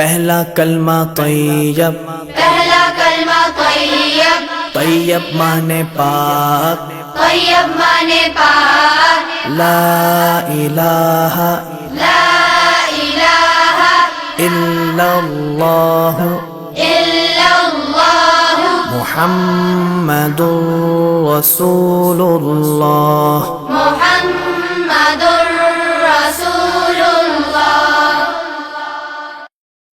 पहला कलमा तैयब, पहला कलमा तैयब, तैयब माने पाक, तैयब माने पाक, ला इलाहा ला इलाहा इल्लल्लाह इल्लल्लाह मुहम्मदुर रसूलुल्लाह। मुहम्मदुर रसूलुल्लाह।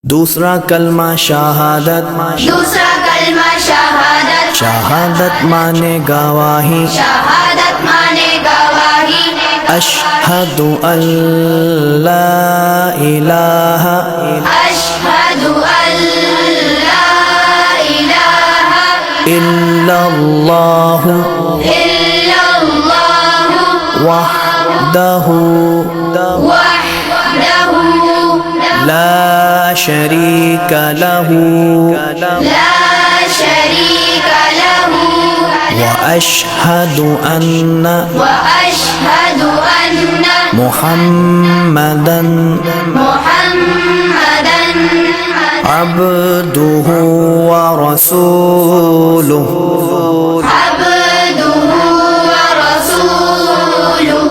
दूसरा कलमा शहादत, दूसरा कलमा शहादत, शहादत माने गवाही, शहादत माने गवाही, अशहदु अल्ला इलाहा अशहदु अल्ला इलाहा इल्लल्लाह इल्लल्लाह वहदहु वहदहु ला शरीक लहू ला शरीक लहू व अशहदु अन्ना वअशहदु अन्न मुहम्मदन मुहम्मदन अब्दुहु व रसूलुहु। अब्दुहु व रसूलुहु।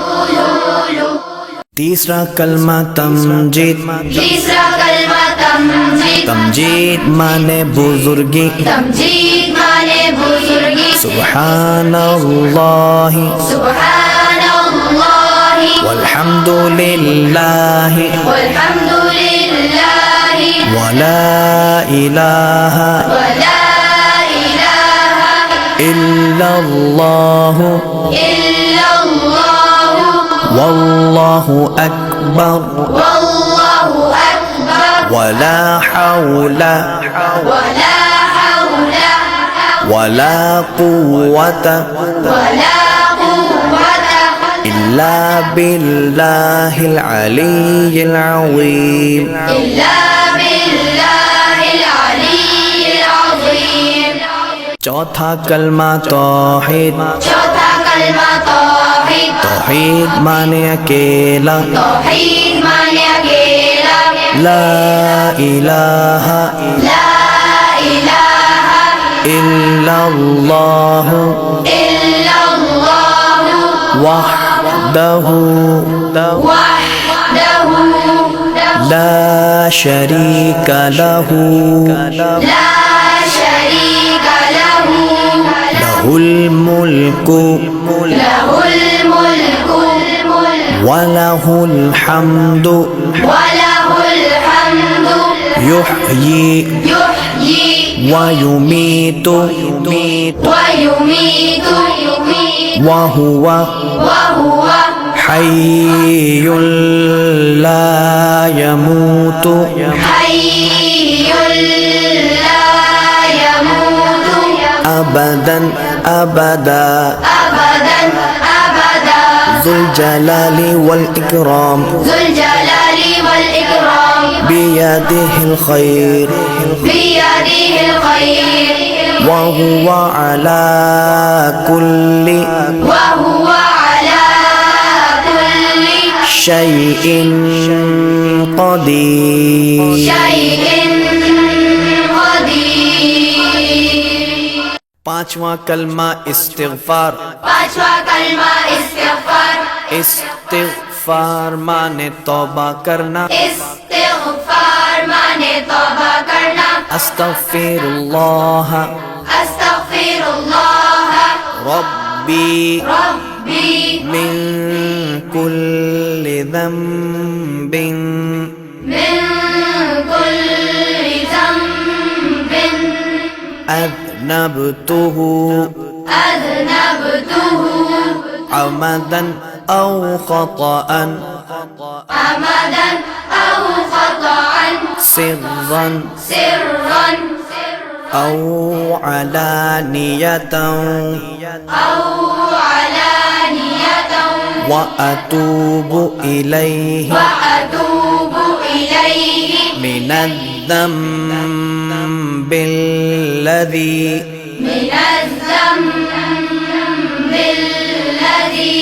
तीसरा कलमा तमजीद, तीसरा कलमा तमजीद, तमजीद माने बुजुर्गी, तमजीद माने बुजुर्गी, सुब्हानल्लाहि सुब्हानल्लाहि वल्हम्दुलिल्लाहि वल्हम्दुलिल्लाहि वला इलाहा वला इलाहा इल्लल्लाह इल्लल्लाह वल्लाहु अकबर वल्लाहु अकबर वला हौला वला हौला वला कुव्वता वला कुव्वता इल्ला बिल्लाहिल अलिय्यिल अज़ीम। इल्ला बिल्लाहिल अलिय्यिल अज़ीम। चौथा कलमा तौहीद, चौथा कलमा तौहीद, तौहीद माने अकेला, तौहीद माने अकेला, ला इलाहा ला इलाहा इल्लल्लाह इल्लल्लाह वहदहु वहदहु ला शरीक लहू ला शरीक लहू लहुल मुल्कु लहुल मुल्कु वलहुल हम्दु वलहुल हम्दु युह्यी युह्यी वयुमीतु वयुमीतु वहुव वहुव हय्युल ला यमूतु हय्युल ला यमूतु अबदन अबदा अबदन अबदा ज़ुल जलाली वल इकराम ज़ुल जलाली वल इकराम बियदिहिल खैर बियदिहिल खैर वहुव अला कुल्ली वहुव अला कुल्ली शैइन क़दीर। शैइन क़दीर। पांचवा कलमा इस्तिग़फ़ार, पांचवा कलमा इस्तिग़फ़ार, इस्तिग़फ़ार माने तौबा करना, इस्तिग़फ़ार माने तौबा करना, अस्तग़फ़िरुल्लाह अस्तग़फ़िरुल्लाह रब्बी रब्बी मिन कुल्लि ज़ंबिन मिन कुल्लि ज़ंबिन अज़नबतुहु अज़नबतुहु अमदन औ ख़तअन अमदन औ ख़तअन सिर्रन सिर्रन औ अलानियतन औ अलानियतन व अतूबु इलैहि वअतूबु इलैहि मिनज़्ज़म्बिल्लज़ी मिनज़्ज़म्बिल्लज़ी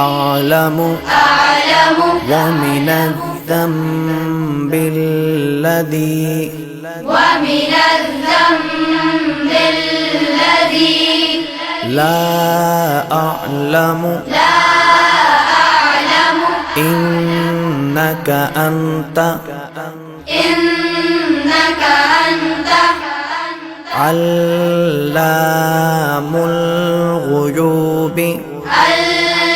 अअलमु अअलमु व मिनज़ الذنب الذي ومن الذنب الذي لا أعلم إنك أنت إنك أنت علام الغيوب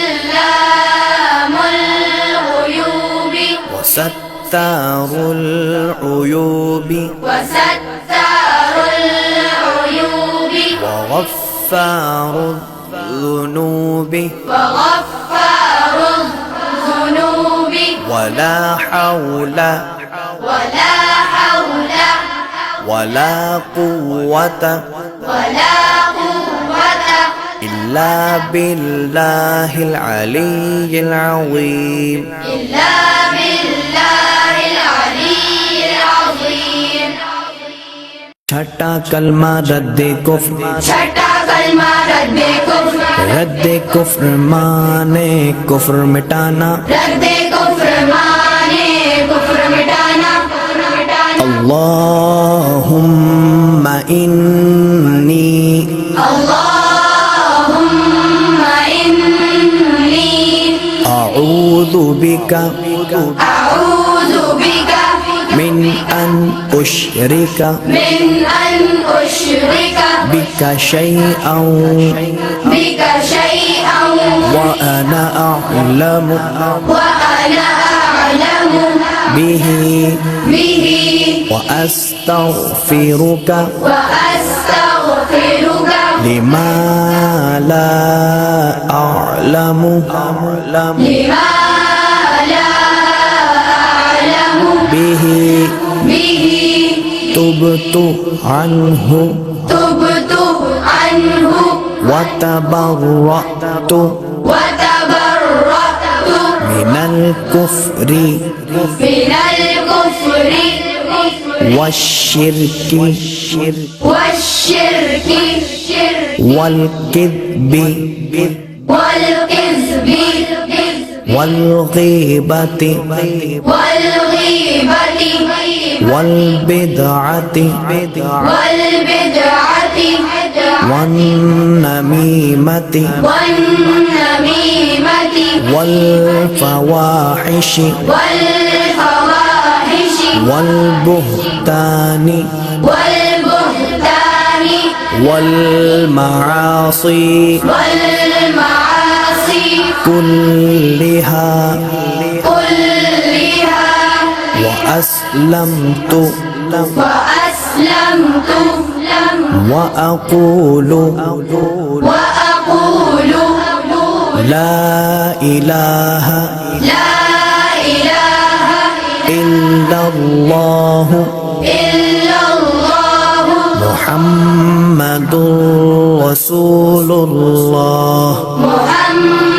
علام الغيوب وستار العيوب وستار العيوب وغفار الذنوب وغفار الذنوب ولا حول ولا حول ولا قوة ولا قوة إلا بالله العلي العظيم إلا بالله العلي العظيم छठा कलमा रद्दे कुफ्र छठा कलमा रद्दे कुफ्र रद्दे कुफ्र माने कुफ्र मिटाना रद्दे कुफ्र माने कुफ्र मिटाना अल्लाहुम्मा इन्नी अल्लाहुम्मा इन्नी अऊज़ु बिका अऊज़ु बिका मिन अन उश्रिका من أن أشرك बिका शैअन بك شيئا وأنا أعلم وأنا أعلم به به وأستغفرك وأستغفرك لما لا أعلم لما لا أعلم به به تبت عنه تبت عنه وتبرأت وتبرأت من الكفر من الكفر والشرك والشرك والكذب والكذب والغيبة والغيبة والبدعة والبدعة والنميمة والنميمة والفواحش والفواحش والبهتان والبهتان والمعاصي والمعاصي كلها كلها وأسلمت وأسلمت وأقول وأقول لا إله لا إله إلا الله إلا الله محمد رسول الله محمد